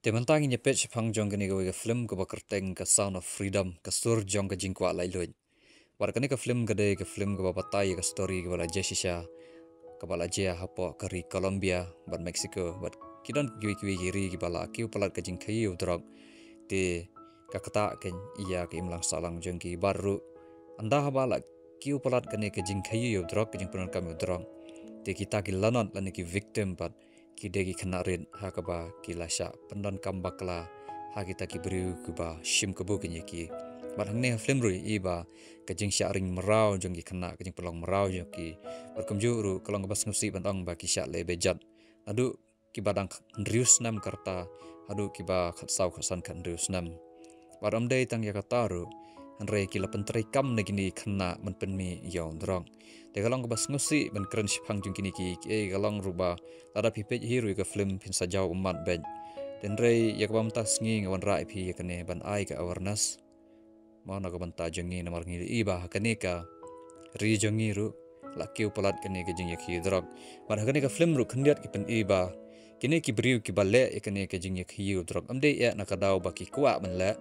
Temantang inya page phang jong kani ga film ga bakerteng ka Sound of Freedom ka sur jong ka jingkwa lai loin. War kani ka film ga de ka film ga batai ka story ga bala jesisha ka bala jea hapo kari Colombia bat Mexico bat kidon kiwi kiri ki bala kiu palat ka jing kayu drog te ka kata ken iya ka imlang salang jong ki baru anda bala kiu palat kani ka jing kayu drog ka jing penon kami drog te kita ki lanot lani ki victim bat ki degi kanarin hakaba ki lasha pendon kambakla ha kita ki beriu kuba shim kubu kinye ki bat hangne film rui iba kajing syaring merau jong ki kena kajing pelong merau jong ki berkumjuru kalong bas ngusi bandang ba ki syak le bejat adu ki badang ndrius nam karta adu ki ba khatsau khasan kan ndrius nam baram dei tang ya kataru hanrei ki lapen trai kam negini kena menpenmi yawn drong te galong bas ngusi ben keren sipang jung kini ki galong ruba tada pipet hiru ka film pin sajau umat ben den rei yak bam tas ngi ngawan rai pi yakane ban ai ka awareness mau na ka banta jengi namar ngi iba hakane ka ri jengi ru lakiu palat kane ke jing yakhi drog bar hakane ka film ru khandiat ki pen iba kini ki briu ki balle yakane ke jing yakhi drog amde ya nakadau baki kwa men la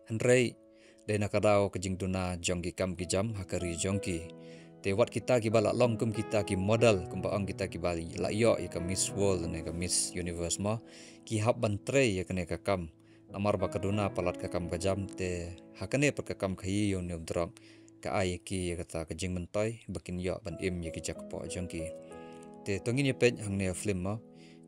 hanrei de nakadau ke jing duna jongki kam ki jam hakari jongki te wat kita ki bala long kum kita ki model kum baang kita ki bali la yo ya ka Miss World ne ka Miss Universe ma ki hab ban tre ya kane ka kam amar ba kaduna palat ka kam ka jam te hakane per ka kam khai yo ne drong ka ai ki ya kata ka jing mentai bakin yo ban im ya ki jak po jongki te tongin ye pet hang ne film ma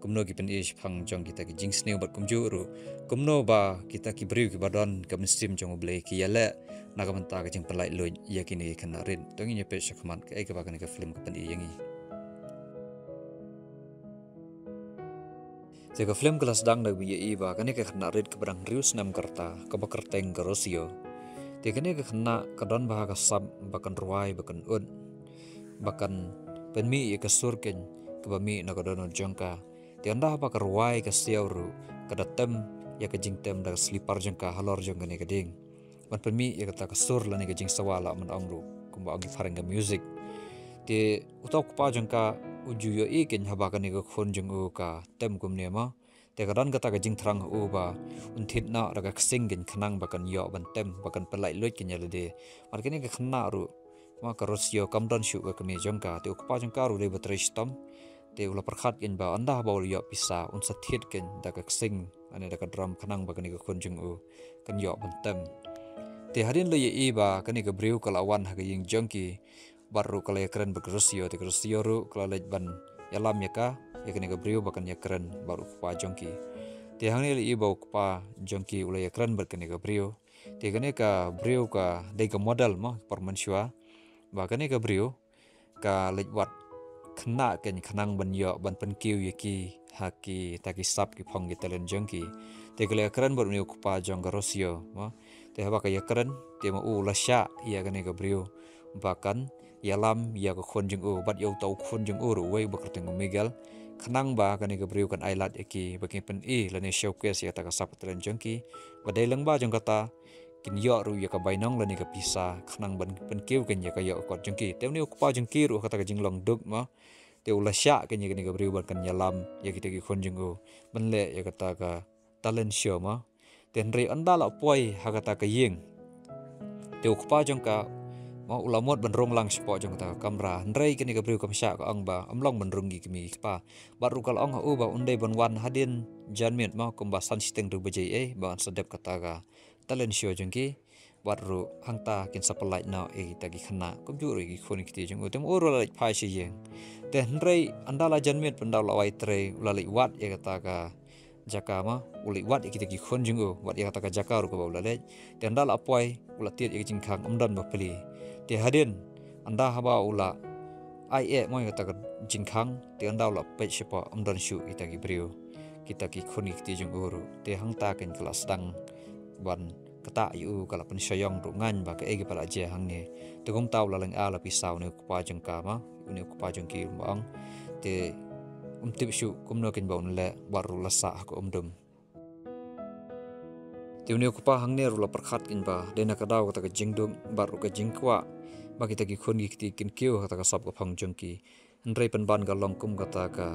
kumno ki pen ish phang jong kita ki jing sneu bat kumjuru kumno ba kita ki briu ki badon ka muslim jong ble ki yale na ka menta ka jing pelai loin ya kini kanarin tongin ye pet shakman ka ai ka ba ka film ka pen i yangi te ka film kelas dang dag bi ye ba ka ne ka kanarin ka brang rius nam karta ka ba kerteng ka rosio te ka ne ka khana ka don ba ka sab bakan ruai bakan un bakan penmi ye ka surken ka ba mi na ka don jongka ti anda ba karwai ka siawru kada tem ya ka jingtem da slipar jengka halor jeng ne ka ding man permi ya kata ka sur la ne ka jing sawala man angru kumba agi faranga music ti utok pa jengka uju yo ikin haba ka ne ka khon jeng u ka tem kum ne ma te ka dan kata ka jing thrang u ba unthit na ra ka singin khanang ba kan yo ban tem ba kan pelai loit kin yale de mar kene ka khna ru ma ka rosio kamdan shu ka me jengka te ukpa jengka ru le batristam te ula perkhat kin ba anda ba ul yo pisa un sathit kin da ka sing ane da ka drum khanang ba kani ka khunjung u kan yo bantem te harin le ye ba kani ka briu kala wan ha ka ying jongki baru kala ya keren berkrusio te krusio ru kala lej ban yalam ya ka ya kani ka briu ba kan ya keren baru pa jongki te hang le ba pa jongki ula ya keren ber kani ka briu te kani ka briu ka de ka model ma permansua ba kani ka briu ka lej wat kena ken khanang ban yo ban pen kiu yaki haki taki sap ki phong ki talen jongki te kale kran bor ni kupa jong garosio ma te haba ka yakran te ma u lasha ya gane ga brio bakan yalam ya ka khon jong u bat yo tau khon jong u ru wei bakar teng miguel khanang ba gane ga brio kan ailat yaki bakin pen i lane showcase ya ta ka sap talen jongki badai lang ba jong kata kin yo ru ya ka bainong lani ka pisa khanang ban pen kiu ken ya ka yo ko jongki te ni kupa jongki ru kata ka jinglong duk ma te ula sya ken ya ka briu ban kan yalam ya kita ki khonjingu benle ya kata ka talent show ma ten re andala poi ha kata ka ying te kupa jongka ma ulamot ban rong lang spo jong ta kamera ndrei ken ka briu kam sya ka ang ba amlong ban rungi kimi pa baru kal ang u ba unde ban wan hadin janmet ma kumba san siteng ru bejai ba sedep kata ka talent show jongki baru hangta kin sapalai na kita ki khana komjur ki khoni kiti jong utem oro la phai shi yeng te hnrei andala janmet pandau lawai tre ulali wat ya kata ka jakama uli wat kita ki khon jong wat ya kata ka jakaru ko ulale te andala apoi ulatit ya jingkhang amdan ba peli te hadin anda haba ula ai mo kata ka jingkhang te andala pe sipa amdan shu kita ki brio kita ki khoni kiti jong oro te hangta ken kelas dang ban kata yu kala pen sayong ru ngan ba ka egi pala je hang ne te gong taw la lang ala pisau ne kupa jeng ka ma ne kupa jeng ki bang te tip shu kum no ken baun le baru lasa ko dum te ne kupa hang ne ru la perkhat kin ba de na ka daw ka jing dum baru ka jing kwa ba kita ki khon ki kin kiu kata ka sab ko phang jeng ki ndrei pen ban ga long kum kata ka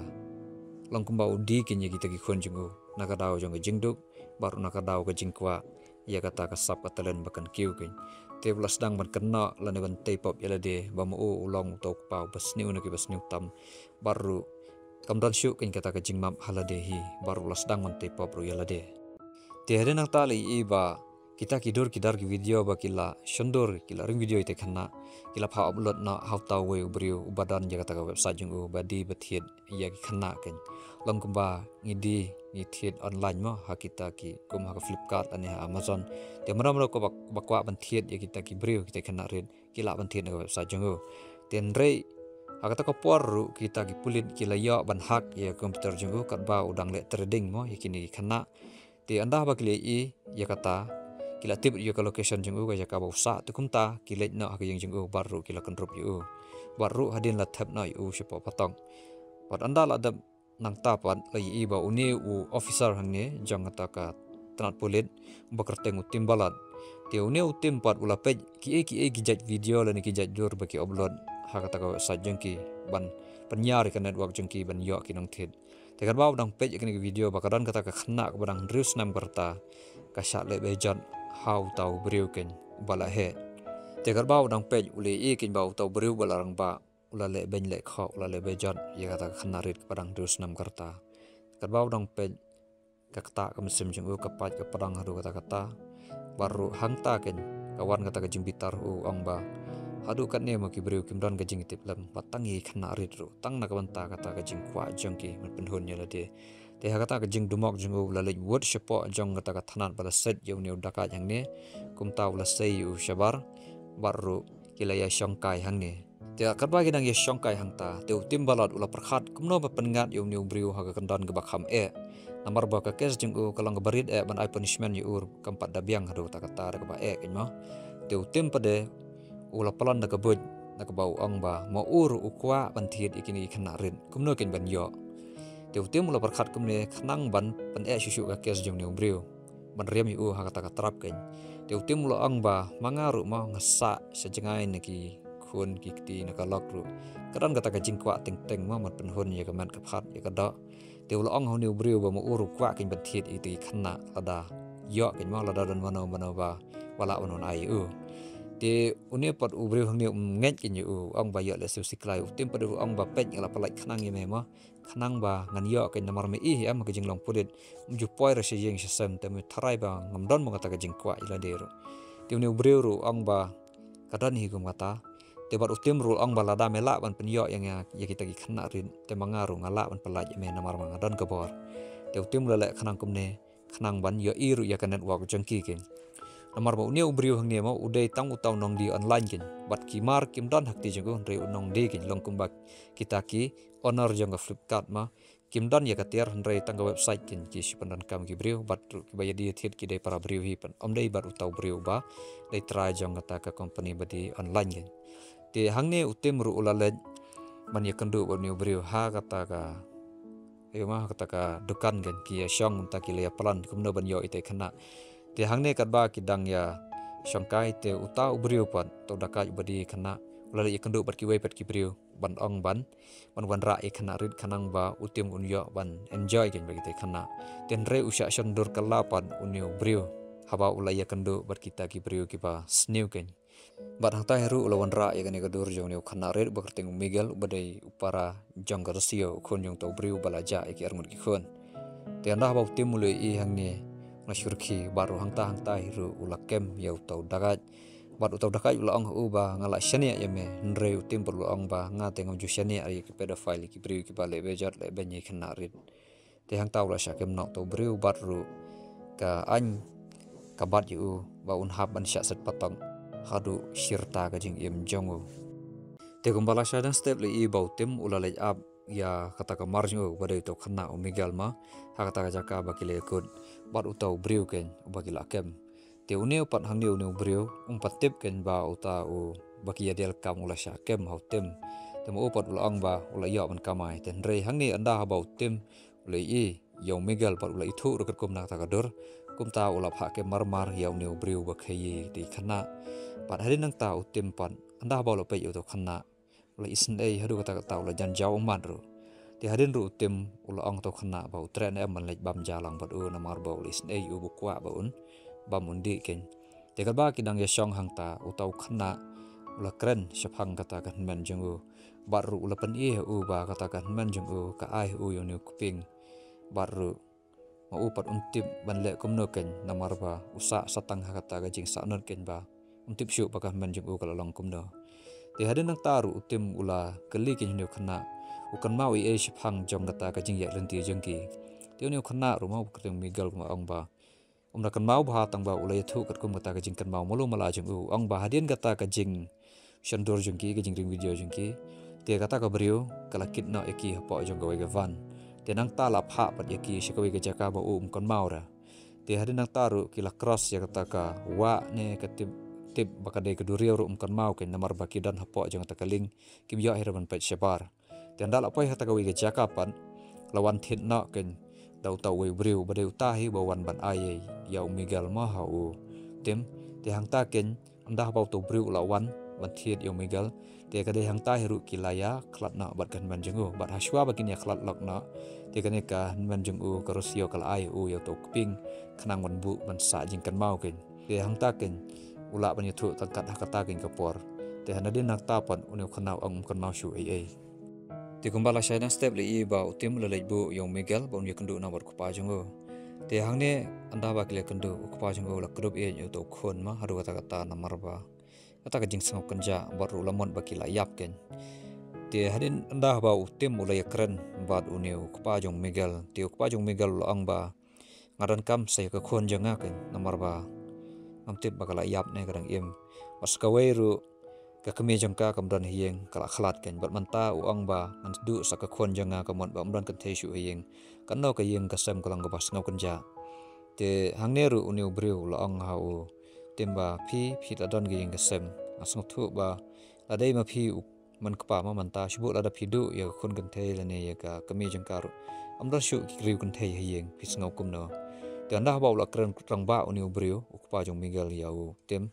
long kum ba udi kin ye kita ki khon jeng nakadaw jong jingduk baru nakadaw ke jingkwa ia kata kasap katalen bakan kiu kin te belas dang ban kena lane ban tepop yala de bamu ulong tok pau basniu na ki basniu tam baru kamdan syu kin kata ke jingmam haladehi baru belas dang ban tepop ru yala de te hade nang tali iba kita kidur kidar ki video ba kila shondur kila ring video ite khanna kila pha upload na how taw we ubriu ubadan jaga ta website jung badi bathiet ya ki khanna ken long kumba ngidi ni thiet online mo ha kita ki kum ha Flipkart ane Amazon te maram ro ko bakwa ban thiet ya kita ki briu kita khanna red kila ban thiet na website jung ten re agata ko porru kita ki pulit kila ya ban hak ya komputer jung kat ba udang le trading mo yakini khanna te anda ba kile i ya kata kila tip yo ka location jeng ga jaka bau sa tu kumta kila na ha jeng baru kila kan rup yo baru hadin la thap na yo sipo patong pat anda la da nang tapan lai i ba uni u officer hangne jang ta ka tanat polit bakerteng tim balat te uni u tim pat ula pej ki gijat video la ni gijat dur ba ki upload ha kata ka sa jeng ki ban penyar ka network jeng ki ban yo ki nang thit te kan ba dang pej ki video bakadan kata ka khna ka badang reus nam karta ka sha le bejan how tau briu ken bala he te garbau dang pej ule e ken bau tau briu balarang ba ula le ben le kho ula le bejan ye kata khanarit padang dus nam karta garbau dang pej kakta kamsim jung ka pat ka padang hadu kata baru hangta ken kawan kata ka jimbitar ong ba hadu kat ne mo ki briu kimdan ka jing tip lam patangi khanarit ru tang na kawanta kata ka jing kwa jongki man penhun ya la de te hakata ka jing dumok jing la lej word shepo jong kata ka thanan pada set yo ne udaka yang ne kum taw la sei u shabar baru kila ya shongkai hang ne te karba gidang ya shongkai hang ta te tim balad ula perkhat kumno ba pengat yo ne briu ha ka kandan ga bakham namar ba ka kes jing kalang ga barit ban ai punishment yu ur kampat dabiang hadu ta kata ga ba ken ma te tim pade ula palan da ka boj na ka bau ong ba mo ur ukwa ban thiet ikini khana rin kumno ken ban yo te utim mula perkhat kumne khnang ban pan susu ka kes jong ne briu ban riam yu ha kata ka trap ken te utim mula ang ba mangaru ma ngasa sejengai ne ki khun ki ti na ka lok ru kadan kata ka jingkwa teng teng ma mat penhun ya ka man ka phat ya ka da te ula ang ho ne briu ba mo uru kwa ken ban thiet iti khna lada yo ken ma lada dan mano ba wala onon ai te une pat ubriu hang ne nget kin yu ang ba ya le su siklai utim pat ang ba pet ngala palai khnang ye me ma khanang ba ngan yo ken namar me i am ka jinglong pulit ju poi ra se yeng se sem te me tharai ba ngamdon mo kata ka jingkwa ila deru te une ubriu ru ang ba kadan hi gum kata te bat utim ru ang ba lada me la ban pen yo yang ya kita ki khna rin te mangaru ngala ban palai me namar ma ngadan ka bor te utim le khanang kum ne khanang ban yo i ru ya ka network jangki ken namar ba unia ubriu hang ne ma udai tang utau nong di online kin bat kimar kimdan hakti jeng re unong de kin long kumbak kita ki honor jeng ka Flipkart ma kimdan ya katiar re tang website kin ki sipandan kam ki briu bat ki baya di thiet ki dei para briu hi pan om dei bat utau briu ba dei try jeng kata ka company badi online kin te hang ne utim ru ulale man ya kendu ba ni briu ha kata ka ayo ma kata ka dukan kin ki ya syong ta ki le plan kumno ban yo ite khana te hangne kadba kidang ya shongkai te uta ubriu pan to daka badi khana ulale ikandu bat ki wei pat ki briu ban ong ban ra e khana rit khanang ba utim unyo ban enjoy gen bagi te khana ten re usha shandur kalapan unyo briu haba ulaya kandu bat kita ki briu ki ba snew ken bat hangta heru ulawan ra ya gane gadur jong ne khana rit bakerteng miguel badai upara jong garasio khon jong to briu balaja e ki armut ki khon te anda ba utim mulai i hangne nasyurki baru hangta hiru ulakem ya utau dagat bat utau dagat ulang uba ngala shania ya me nre utim perlu ong ba ngate ngam ju shania ai ki pedophile ki briu ki bale bejat le benye khanarit te hangta ula syakem nok to briu bat ru ka an kabat yu ba unhab ban syak set patang hadu shirta ka jing im jongu te kumbala syadan step le i bautim ula le up ya kata ka marjo badai to khana omegal ma ha kata ka jaka bakile kod bat utau briu ken bagila kem te uneu pat hang neu briu patip ken ba uta u bakia del kam ula sha kem hautem te mo pat ulang ba ula ya ban kamai ten re hang ni anda ba utem ula i yo megal pat ula ithu rokat kum na ta kadur kum ta ula pha ke marmar ya neu briu ba khayi ti khana pat harin nang ta utem pat anda ba lo pe yo to khana ula isn ei hadu kata ula jan jaw mat ru Ti hadin ru tim ula ong to khna ba utren em man lek bam jalang bat u namar ba ulis nei u bukwa ba un bam undi ken te ka ba kidang ya shong hang ta utau khna ula kren shaphang kata kan men jeng u bar ru ula pen e u ba kata kan men jeng u ka ai u yo ni kuping bar ru ma u pat untip ban le kumno ken namar ba usa satang ha kata ga jing sa non ken ba untip shu ba kan men jeng u kala long kumno te hadin nang taru utim ula kali ken ni khna ukan mau e shphang jong data ka jing ya lenti jengki tione khna ru mau keteng migal ma ong ba umra kan mau ba tang ba ulai thu kat kum kata ka jing kan mau mulu mala jeng u ong ba hadin kata ka jing shandor jengki ka jing ring video jengki te kata ka brio kala kitna eki po jong ga van te nang ta la pha pat eki shikawi ka jaka ba kan mau ra te hadin nang taru kila cross ya kata ka wa ne ka tip bakade ka durio ru kan mau ken namar bakidan hapo jong ta kaling kim ya heraban pet shabar tianda la poi hata kawi ke jakapan lawan thit na ken dau tau we briu badeu tahi bawan ban ai ya umigal ma hau tem te hang ta ken anda bau to briu lawan ban thit ya umigal te ka de hang ta heru kilaya khlat na bat kan ban jengu bat haswa bakin ya khlat lok na te ka ne ka ban jengu ka rosio kal ai u ya to kuping khnang ban bu ban sa jing kan mau ken te hang ta ken ula ban ya thu tangkat hakata ken kapor te hanadin nak tapan unu khnau ang kan mau shu ai ti kumbala shaina step le i ba utim le lebu yong miguel bon ye kendu na bar kupa jongo te hangne anda ba kle kendu kupa jongo la grup e yo to khon ma haru kata kata namar ba kata ka jing sangop kanja bar ru lamon ba kila yap ken te hadin anda ba utim mulai kren bat uneu kupa jong miguel te kupa jong miguel lo ang ba ngaran kam sai ka khon janga ken namar ba amtip ba kala yap ne kadang im pas kawairu ka kami jangka kamdan hiyeng kala khlat ken bat manta uang ba an du saka khon janga kamon ba amdan kan theisu hiyeng kanno ka yeng kasam kalang ga bas ngau kanja te hangneru uniu briu la ang hau timba phi ta don gi yeng kasam asng thu ba adai ma phi man kpa ma manta shubu la da phi du ya khon kan thei la ne ya ka kami jangka ru amdan shu ki kriu kan thei hiyeng phi ngau kumno te anda ba la kran rang ba uniu briu ukpa jong miguel yau tem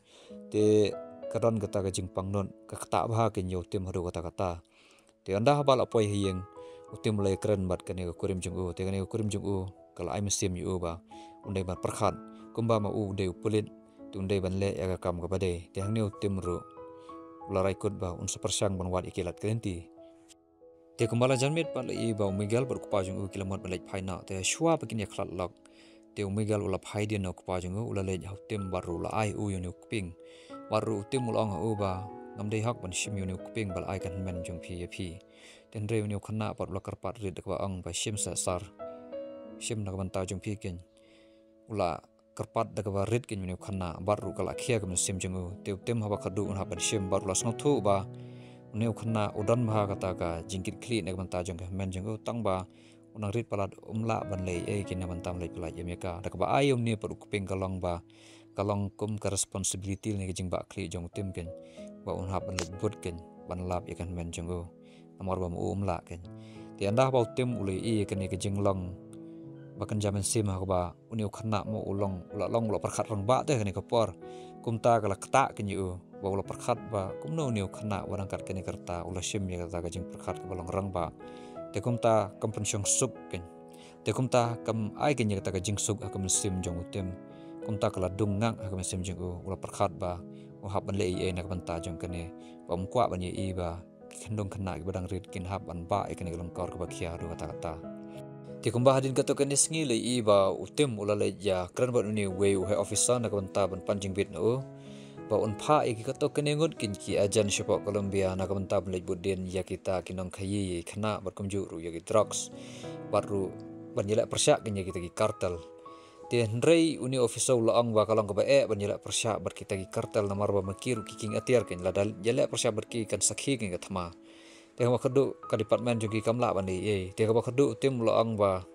te kadon kata ka jing pangnon ka kata ba ken yo tim haru kata te anda bal apoi hiyeng utim lai kren bat kane ka kurim jung u te kane ka kurim jung u kala ai mesim yu ba undai ban perkhat kumba ma u de upulit tundai ban le ya ka kam ka bade te hangni utim ru larai kut ba un sepersang ban wat ikilat klenti te kumbala janmit pat lai ba miguel ber kupa jung u kilamot ban lek phaina te shwa pakin ya khlat lak te miguel ula phai din no kupa jung u ula le hautim baru la ai u yunu kuping baru tim ulong uba ngamdei hak ban shim yunu kuping bal ai kan men jong phi phi ten re yunu khana pat blakar pat rid kwa ang ba shim sa sar shim na ban ta jong phi ken ula karpat da kwa rid ken yunu khana baru kala khia kam sim jong u te tem haba khadu un haban shim baru la sngo thu ba yunu khana udan bha kata ka jingkit khli na ban ta jong men jong u tang ba unang rid palat umla ban le e kin na ban tam le pala yemeka da ka ba ai ni pat kuping kalong ba kalong kum ka responsibility ni jing ba kli jong tim ken ba un hab ban lek bot ken ban lap ikan men jong go amar ba mu la ken ti anda ba tim ule i ken ni jing long ba kan jaman sim ha ba uni khana mo ulong ula long lo perkhat rang ba te ken ka por kum ta kala kta ken yu ba ula perkhat ba kum no ni khana warang kat ken karta ula sim ya ta ka jing perkhat ka balong rang ba te kum ta kompensyong sup ken te kum ta kam ai ken ya ta ka jing sup ka sim jong utem kumta kala dungang ha mesim jing u ula perkhat ba u hab ban le e na ban ta jong kane ba mkwa ban ye i ba khendong khana ki badang rit kin hab ban ba e kane long kor ka ba khia ru kata kata ti kumba hadin ka to kane sngi le i ba utim ula le ya kran ba ni we u he officer na ka ban ta ban panjing bit no ba un pha e ki ka to kane ngot kin ki ajan shop Colombia na ka ban ta ban le budin ya kita kinong khayi khana bar kumju ru ya ki drugs baru ban yela persyak kin ya kita ki kartel ten rei uni officer la ang ba kalong ka ba e ban yela persya bar kita ki kartel namar ba makiru kiking atiar ken la dal yela persya bar ki kan sakhi ken ka thama te ma khadu ka department jogi kamla ban e te ka ba khadu tim la ang ba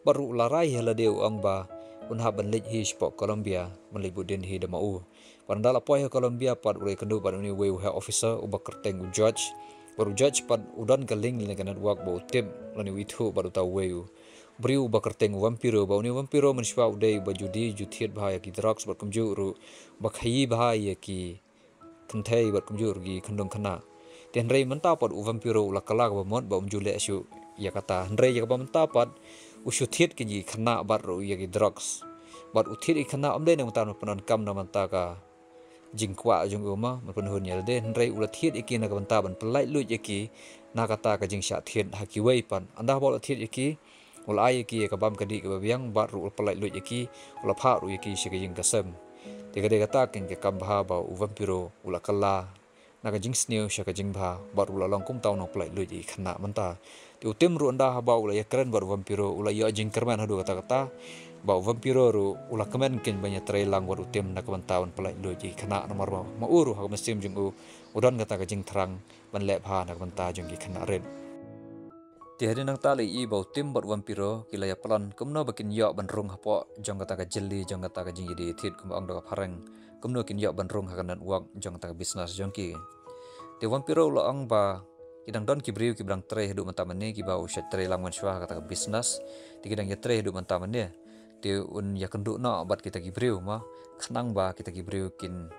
baru la rai hala deu ang ba un ha ban lej hi spok Colombia man le budin hi de mau pan dal apoi Colombia pat ure kendu ban uni we ha officer u ba kerteng u judge baru judge pat udan ka ling le kan network ba utim lani withu baru ta we briu bakar teng vampiro ba uni vampiro man shwa udai ba judi juthiet bhaya ki drugs bar kumju ru ba khayi bhaya ki kanthai bar kumju ru gi khandong khana ten rei man ta par u vampiro la kala ba mod ba umju le shu ya kata Andre ya bamta pat usuthit ki khana bar ru ya ki drugs bat uthit I khana amde nang tan panon kam na manta ka jingkwa jung uma man hun yel de Andre ulathit iki na banta ban pelai lu ki na kata ka jing sha thit haki wei pan anda bol thit iki ul ai ki ka bam kadi ka biang bar ru pelai lu iki ula pha ru iki shi ka jing kasem te ka de kata kin ke kam bha ba u vampiro ula kala na ka jing sneu sha ka jing bha bar ula long kum taw no pelai lu I khana manta ti utim ru anda ha ba ula ya keren bar vampiro ula ya jing kerman hadu kata kata ba vampiro ru ula kemen kin banya trai lang bar utim na ka bantawan pelai lu ji khana nomor ma uru ha mesim jing u udan kata ka jing terang ban le bha na ka banta jing ki khana ren ti hari nang tali I ba utim bar vampiro kila ya plan kumno bakin ya ban rung hapo jong kata ka jelly jong kata ka jing di thit kum ang da pharang kumno kin ya ban rung ha kan wak jong kata ka business jong ki te vampiro lo ang ba kidang don ki briu ki brang tre hidup manta mane ki ba ushat tre lang man shwa kata business ti kidang ya tre hidup manta mane te un ya kenduk na bat kita ki briu ma khnang ba kita ki briu kin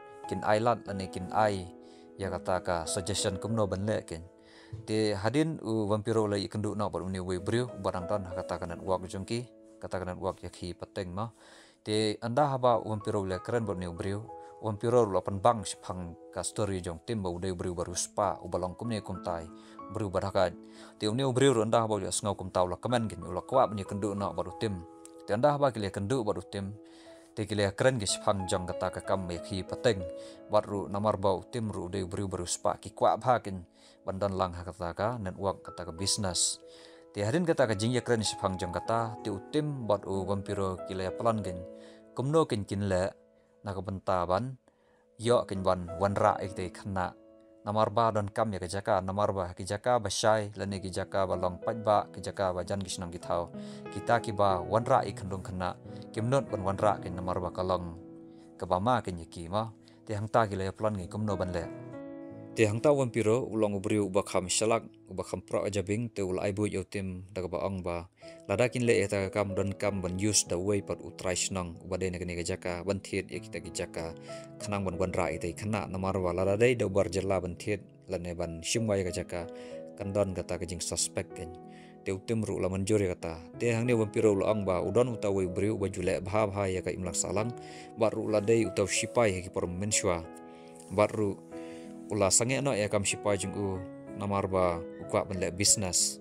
island ane kin ai ya kata ka suggestion kumno ban le ken te hadin u vampiro la kenduk na bat uni we briu barang don kata kanan wak jongki kata kanan wak ya ki pateng ma te anda haba vampiro le keren bat ni briu vampiro lo pan bang siphang ka story jong tim ba udai briu baru spa u balong kumne kumtai briu baraka te uni briu ro anda ba ya ngau kum taw la kaman gin ula kwa bni kendu na baru tim te anda ba kile kendu baru tim te kile keren ge siphang jong kata ka kam me khi pateng baru namar ba tim ru udai briu baru spa ki kwa bhakin bandan lang ha kata ka network kata ka business te harin kata ka jing ya keren siphang jong kata te utim bat u vampiro kile ya plan gen kumno kin le na ka banta ban yo kin ban wanra ekte khana namar ba don kam ya ka jaka namar ba ki jaka ba shai lane ki jaka ba long pat ba ki jaka ba jan gisnang ki thau kita ki ba wanra I khandung khana kimnot ban wanra kin namar ba kalong ka ba ma kin ki ma te hangta ki le plan ngi kumno ban le te hangta vampiro ulong ubriu ba kham shalak ba kham pro ajabing te ul aibu yotim daga ba ong ba ladakin le eta kam don kam ban use the way pat utrai snang ubade ne ke jaka ban thiet ekita ki jaka khanang ban ban rai te khana namar wala ladai do bar jela ban thiet lane ban shimwai ka jaka kandon kata ka jing suspect ken te utim ru la manjuri kata te hang ne vampiro ul ong ba udon utawi briu ba jule bha bha ya ka imlak salang baru ladai utaw shipai ki por menshwa baru ula sange no ya kam shipai jing u namar ba ukwa ban le business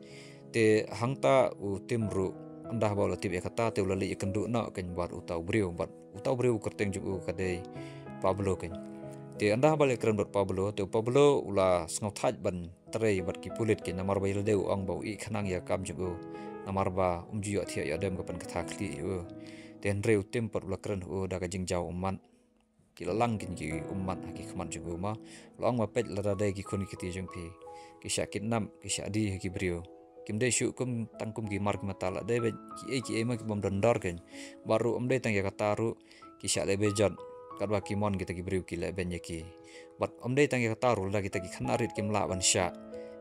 te hangta u timru andah ba latib ya kata te ulali ikendu na ken bar utau briu kerteng jing u kadai Pablo ken te andah ba le keren bat Pablo ula sngaw thaj ban trei bat ki pulit ken namar ba deu ang ba I khanang ya kam jing u namar ba umji yo thia ya dem ka pan katha khli u ten reu tim pat ula keren u da ka jing jaw umman kila lang kin ki ummat haki khman jugo ma long ma pet la dai ki khuni kiti jung pi ki sha kitnam ki sha di ki brio kim dai shu kum tangkum ki mark mata la dai ki e ma ki bom dandar ken baru dai tang ya kataru ki sha le bejon kadwa ki mon kita ki brio ki le ben ki bat dai tang ya kataru la kita ki khanarit kim la ban sha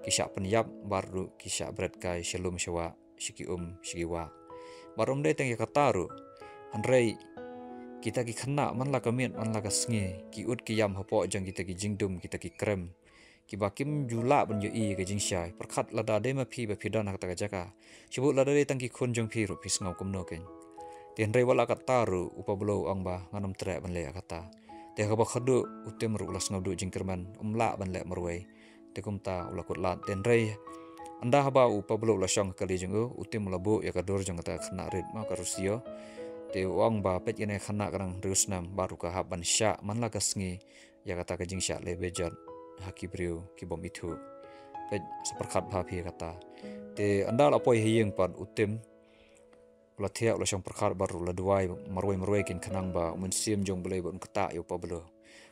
ki sha penyap baru ki sha bread kai shalom shawa shiki shikiwa baru dai tang ya kataru anrei kita ki khana man la kamit man la kasnge ki ut ki yam hapo jang kita ki jingdum kita ki krem ki bakim jula ban yo I ke jing shai perkhat la da de ma phi ba phidan ka ta jaka chibu la de tang ki khun jong phi ru pis ngau kum no ken ten rei wala ka taru upablo ang ba nganam tre ban le kata te ka ba khadu utem ru las ngau du jingkerman la ban le marwei te kum ta ula kut la ten rei anda ba upablo la shang kali jing utem la bu ya ka dor jang ta khana rit ma ka rusio te wang ba pet ine khana karang rusnam baru ka haban sha man la kasngi ya kata ka jing sha le bejat haki briu ki bom itu pet seperkhat bha phi kata te anda la poi hiyeng pan utim la thia la shong perkhat baru la duai marwai kin khanang ba mun sim jong bele bon kata yo pa belo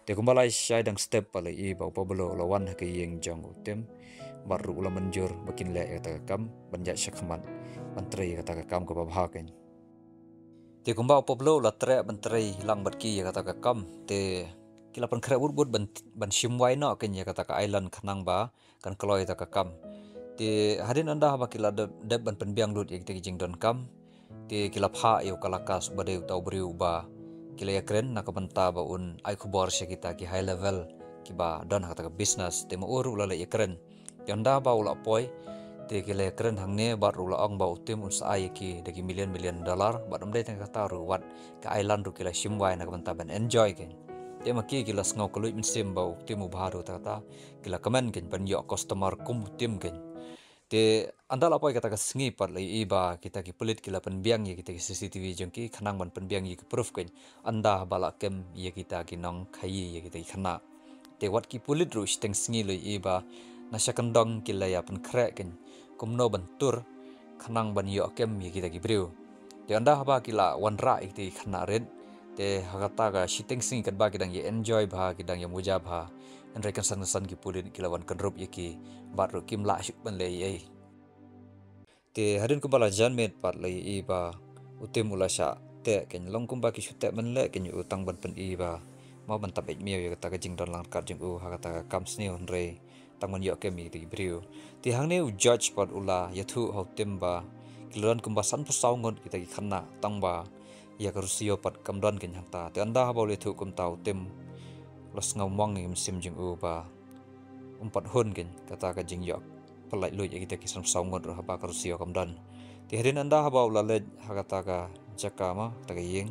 te kumbalai shai dang step pale I ba pa belo la wan haki yeng jong utim baru la manjur bakin le kata kam banjat shakhman bantrei kata kam ko ba ken te kumba Pablo la tre bantrei lang batki ya kata ka kam te kila pan khra but ban shimwai no ken ya kata ka island khanang ba kan kloi ta ka kam te hadin anda ba kila de ban penbiang lut ek te jing don kam te kila pha yo kalakas bade tau briu ba kila ya kren na ka banta ba un ai khubor se kita ki high level ki ba don kata ka business te mo uru la ya kren te anda ba ula poi Te kile keren hangne bat rula ong ba utim usai ki dagi million dollar bat amde tang kata ru wat ka island ru kila shimwai na kabanta ban enjoy ken. Te maki kila sngaw kulut min sim ba utim u baharu ta kila kamen ken ban yo customer kum utim ken. Te anda lapoy kata ka sngi pat lai iba kita ki pelit kila penbiang ye kita ki CCTV jengki khanang ban penbiang ye ki proof ken anda bala kem ye kita ki nong khai ye kita ki khana. Te wat ki pulit ru steng sngi lai iba na syakandong kila ya pen krek ken kumno bentur khanang ban yo kem ye kita ki briu. Te anda ba kila wanra ikti khana red te hakata ka shiteng sngi kat ba kidang ye enjoy ba kidang ye muja ba and rekan san ki pulit kila wan kenrup ye ki baru kim la shuk ban lei ai te hadin ku bala jan met pat lei i ba utim ula sha te ken long kum ba ki shute man le ken utang ban pen i ba mau ban tabet miyo ya kata ka jing don lang kar jing u ha kata ka kam sni on re tang man yo ke mi ti briu ti hang ne u judge pat ula ya thu ho tim ba kilon kum ba san pa saw ngon kita ki khanna tang ba ya ka rusio pat kam don ken hang ta te anda ha ba le thu kum tau tim los ngau mong ni sim jing u ba umpat hun ken kata ka jing yok pelai lui ya kita kisam saungot ro haba ka rusio kam dan ti hadin anda haba ula le ha kata ka jaka ma ta ka yeng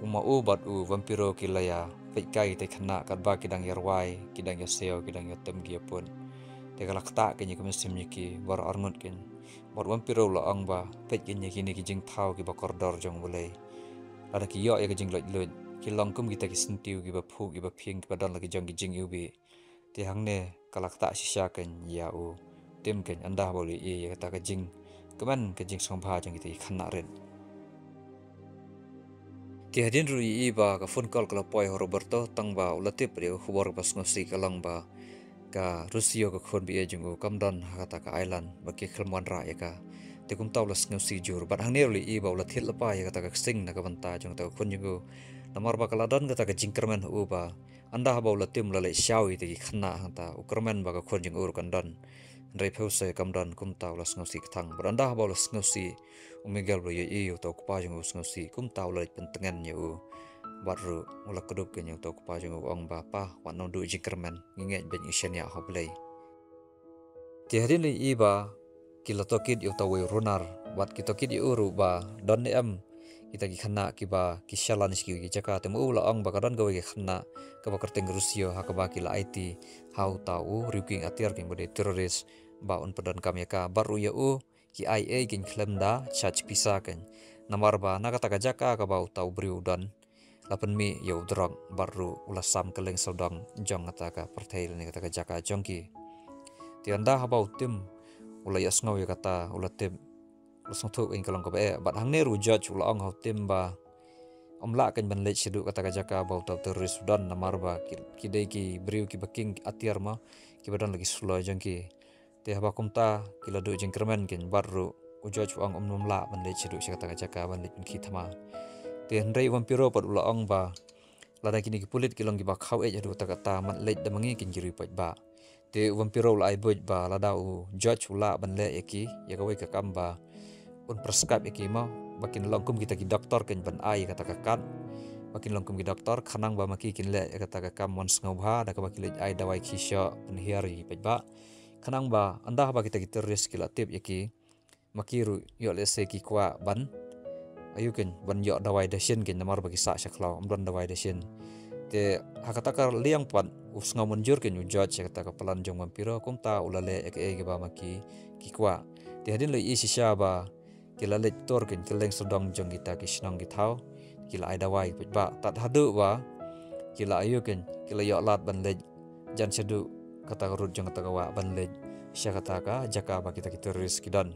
uma u bat u vampiro kilaya pe kai te khana kat ba kidang yarwai kidang ya seo kidang ya tem gi pun te ka lakta ke ni kum sim ni ki war arngot ken bor vampiro la ang ba pe ken ni ki jing thau ki ba koridor jong bulai ada ki yo ya ka jing lui ki long kum kita ki sintiu ki ba phu ki ba phing ki ba dan la ki jong ki jing yu bi ti hang ne kalak tak sisa ken ya u tim ken anda boli e ya kata ka jing keman ka jing song pha jang kita khana ren ti hadin ru i ba ka phone call kala poi roberto tang ba ulatip re khubor bas ngosi kalang ba ka rusio ka khon bi e jing u kamdan kata ka island ba ke khelman ra ya ka te kum taw las ngosi jur ba hang ne ri i ba ulathil la pa ya kata ka sing na ka banta jang ta khon jing u namar ba kala dan kata ka jing kerman u ba anda haba ula tim lalai shawi te khana hanta ukermen baga khonjing ur kandan rei phause kamdan kumta ula sngosi thang beranda haba ula sngosi umegal bro ye yu to kpa jing sngosi kumta ula pentengan yu baru ula kedup ke yu to kpa jing ong ba pa wan no du jikermen nginge ben ishen ya hoblei ti hadin li iba kila tokid yu to we runar wat kitokid yu uru ba don em kita ki khana ki ba ki shalan ki jaka te mu la ang ba kadan gawe ki khana ka ba kerteng rusio ha ka ba ki la it how tau ruking atiar ki bode teroris ba on padan kam ya ka baru ya u ki ia kin klemda chach pisa kan namar ba na kata ka jaka ka ba tau briu dan lapan mi yo drong baru ula sam keleng sodang jong kata ka pertail ni kata ka jaka jongki ti anda ha ba utim ula yas ngau ya kata ula tim lusong thuk in kalong ko ba bat hang ne ru judge ula ong hau timba omla kan ban le chidu kata ka jaka ba tau teroris sudan namar ba ki dei ki briu ki baking atiar ma ki badan lagi sulo jangki te haba kumta ki ladu jengkermen kin baru u judge ong omla ban le chidu kata ka jaka ban le ki thama te hendrei vampiro pat ula ong ba lada kini ki pulit ki long ki ba khau e jadu ta kata man le damangi kin jiri pat ba te vampiro ula ai boj ba lada u judge ula ban le eki ya ka we ka kamba un prescribe iki ma bakin longkum kita ki doktor ken ban ai kata kakan bakin longkum ki doktor khanang ba maki kin le kata ka kam mon sngo bha da ka bakile ai dawai ki sha pen hiari pet ba khanang ba anda ba kita ki terus ki latip iki makiru yo le se ki kwa ban ayu ken ban yo dawai dashin ken namar bagi sa shaklau amdon dawai dashin te hakata ka liang pan us ngau monjur ken judge kata ka pelan jong vampiro kumta ulale ek e ba maki ki kwa te hadin le i shisha ba kila lektor kin keleng sedang jong kita ki snang ki thau kila ai dawai pet ba tat hadu ba kila ayu kin kila yo lat ban le jan sedu kata rut jong kata wa ban le sya kata ka jaka ba kita teroris kidan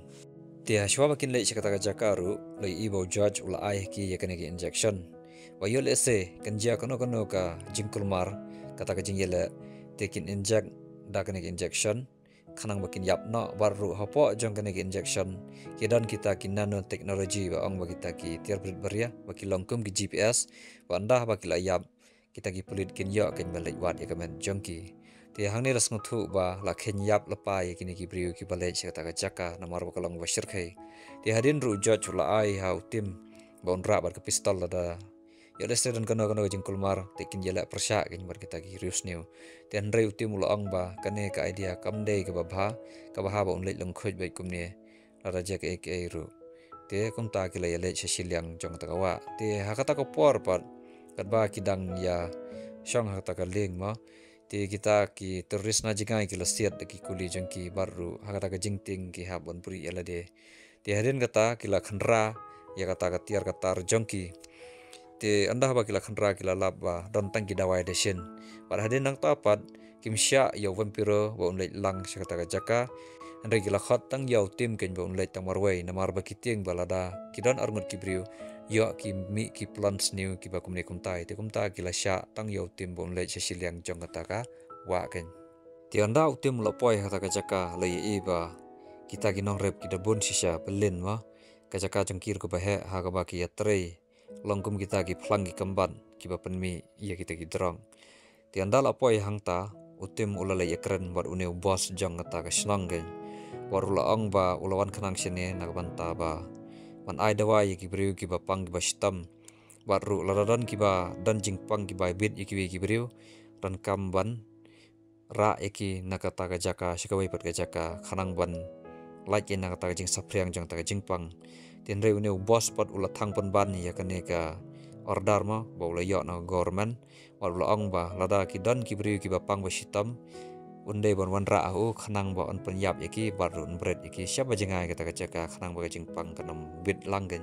tia shwa bakin le sya kata ka jaka ru le ibo judge ula ai ki ya ki injection wa yo le se kan ja kono ka jingkulmar kata ka jingyele tekin inject da ki injection khanang bakin yap no baru hapo jong kene injection kidan kita ki nano teknologi ba ong ba kita ki tiar beria ba ki longkum ki GPS ba anda ba ki layap kita ki pulit kin yo ken balai wat ya kamen jongki ti hang ne ras nguthu ba la khen yap la pa ya kini ki briu ki balai chata ka jaka namar ba kalong ba shir khai ti hadin ru judge la ai how tim ba onra ba ka pistol la da ya restaurant kano jing kulmar tekin jela persya kin bar kita ki rius new tian rei utim ulo ang ba kane ka idea kamdei ka babha ba unleit long khoj bai kumne la jek ek ru te kum ta ki le shiliang jong ta wa te hakata ko por pat kat ba kidang ya shong hakata ka ling ma te kita ki teroris na jigai ki lasiat ki kuli jong ki baru hakata ka jingting ki habon puri ala de te hadin kata kila khanra ya kata ka tiar kata jongki te anda ba kila khanra kila labba don tang ki dawai desin par hadin nang tapat kimsya ya vampiro wa unleit lang kata ka jaka andre kila khat tang yaw tim ken ba unleit tang marwai namar ba kiting balada kidon arngut kibriu yo ki mi ki plants new ki ba kumne kumtai te kumta kila sya tang yaw tim ba unleit sesiliang jong kata ka wa ken ti anda utim lo poi kata ka jaka le i ba kita ginong rep kita bon sisa pelin ma kajaka jengkir ko bahe ha ka ba ki yatre longkum kita ki phlang ki kamban ki ba penmi iya kita ki drong ti andal apoi hangta utim ulale yakren war une bos jong ngata ka snang gen war ula ong ba ulawan khanang sene na banta ba man ai dawa ki briu ki ba pang ki ba stam war ru laradan ki ba dan jing pang ki ba bit ki briu ran kamban ra eki nakata ka jaka shikawai pat ka jaka khanang ban like in nakata jing sapriang jang ta jing pang tin reu ne bos pat ula thang pan ban ya kane ka order ma ba ula yo na government wa ula ong ba lada ki dan ki bri ki ba pang ba sitam unde bon wan ra au khanang ba on penyap yaki barun bread yaki siapa jengai kata ka khanang ba jing pang kanam bit langgen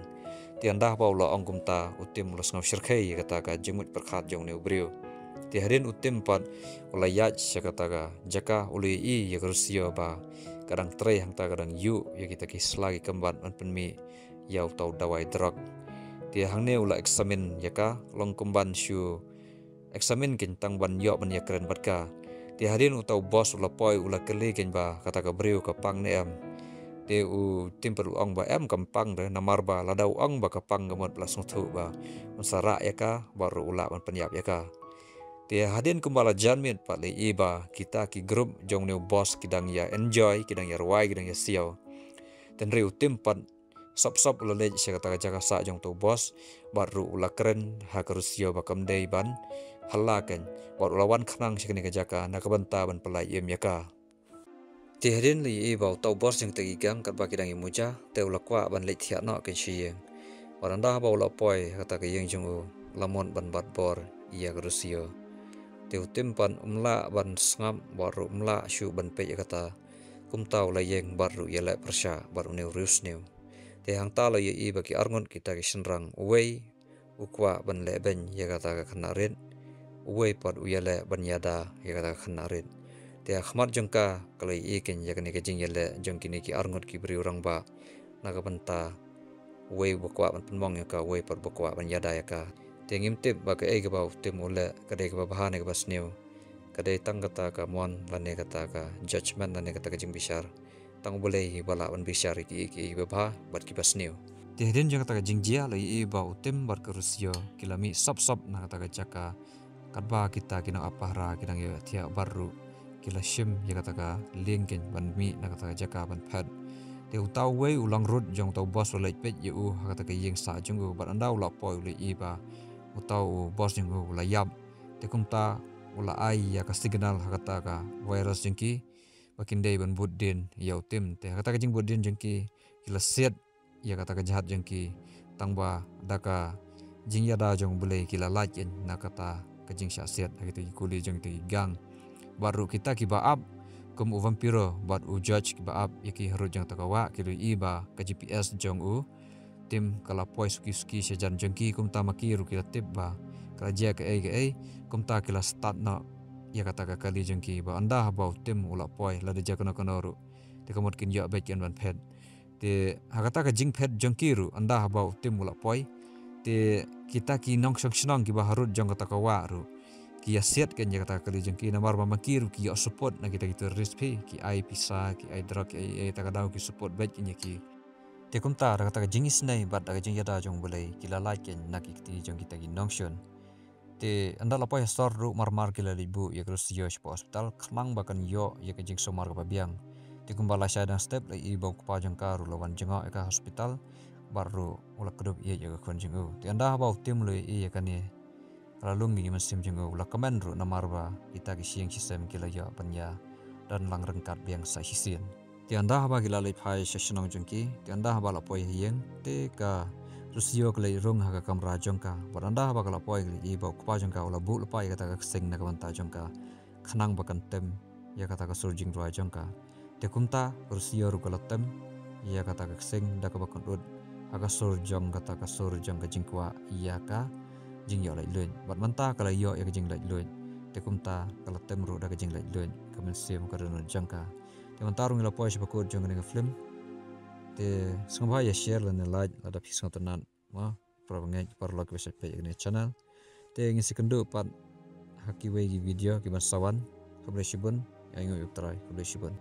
tian dah ba ula ong kumta utim ula ngau sirkhai kata ka jingmut perkhat jong ne brio ti harin utim pat ula yaj kata ka jaka uli i ya rusio ba kadang tre hang ta kadang yu ya kita ki selagi kemban on penmi yau tau dawai drug ti hang ne ula examine ya ka long kumban shu examine kin tang ban yo ban ya keren batka ti harin utau bos ula poi ula keli kin ba kata ka briu ka pang ne am te u timper ong ba em kampang de namar ba ladau ong ba ka pang gamot plus ngthu ba unsara ya ka baru ula ban penyap ya ka ti hadin kumbala janmin pat le iba kita ki grup jong new boss kidang ya enjoy kidang ya ruai kidang ya siau ten riu timpat sop ula le kata jaga sa jong tu boss baru ula keren ha karusio bakam dei ban halaken baru lawan khnang sikni ka jaka nakabanta ban pelai yem yaka ti hadin le iba tau boss jong tegi gang kat ba kidang imuja te ula kwa ban le thia no ken shiyeng waranda ba ula poi kata ka yeng jong u lamon ban bat bor iya karusio teu timpan umla ban sngam baru umla shu ban pe kata kumtau la yeng baru yela persya baru neu rius neu te hang ta la ye i baki arngon kita ki senrang uwei ukwa ban le ben ya kata ka khanarin uwei pat uyele ban yada ya kata ka khanarin te khmat jongka kalai i ken ya kene ke jing yele jong kini ki arngot ki bri urang ba naga banta uwei bakwa ban penmong ya ka uwei pat bakwa ban yada ya ka tengim tip ba ka ege ba tim ule kadai ka bahane ka basneu kadai tang kata ka mon lane kata ka judgment lane kata ka jing bisar tang boleh hi bala ban bisar ki ba bat ki basneu tihdin jang kata ka jing jia lai i ba utim bar ka rusio kilami sap na kata ka jaka kadba kita kina apahra kidang ya thia baru kila shim ya kata ka lingkin ban mi na kata ka jaka ban phat te utau wei ulang rut jong tau bos ulai pet yu kata ka yeng sa jong bar andau la poi ule i ba utau bos jeng ula yap te kumta ula ai ya ka signal kata ka virus jengki bakin dei ban budin yau tim te kata ka jeng budin jengki kila set ya kata ka jahat jengki tangba daka jing ya da jong bule kila lajen na kata ka jing sya set gitu kuli jeng te gang baru kita ki baap kum vampiro bat u judge ki baap yaki haru jeng takawa kilo iba ka GPS jong u tim kala poi suki sejan jengki kum ta maki ru kila tip ba kala ja ka ai kum ta kila start na ya kata ka kali jengki ba anda ba tim ula poi la de ja kana ru te kamot kin ya bet ban phet te hakata ka jing phet jengki ru anda ba tim ula poi te kita ki nong snong ki ba harut jong kata ka wa ru ki asiat kan ya kata kali jengki namar ba maki ru ki support na kita rispi ki ai pisa ki ai drug ai ta ka dau ki support bet ki te kumta ra kata jingis nai bat da jing yada jong bulai kila laiken nakikti jong kita gi nongshon te anda la poi sor ru marmar kila libu ya krusio spo hospital khlang bakan yo ya ke jing somar ka biang te kumbala sha dan step lai i bau pa jong ka ru lawan jengo ka hospital baru ulah kedop iya jaga kon jengo ti anda bau tim lu iya kan ye kalau lungi mesim jengo ulah komen ru namarba kita ki siang sistem kila ya panya dan lang rengkat biang sa hisin ti anda ba gila lip hai sesionong jengki ti anda ba la poi hieng te ka rusio klei rong haga kamra jongka bar anda ba kala poi gli i bau kpa jongka ulah bu lepai kata ka sing na kawanta jongka khanang bakan tem ya kata ka surjing dua jongka te kumta rusio ru kala tem ya kata ka sing da ka bakan ud aga surjong kata ka surjong ka jingkwa iya ka jing yo lai luen bat manta kala yo ya ka jing lai luen te kumta kala tem ru da ka jing lai luen kamen sim ka ron jongka te mantarung la poi shbako jong ne film te sangba ya share la ne like la da pisang tanan ma probangai par log website page ne channel te ngisi kendo pat haki we video ki masawan kabre shibun ya ingo yuk try kabre shibun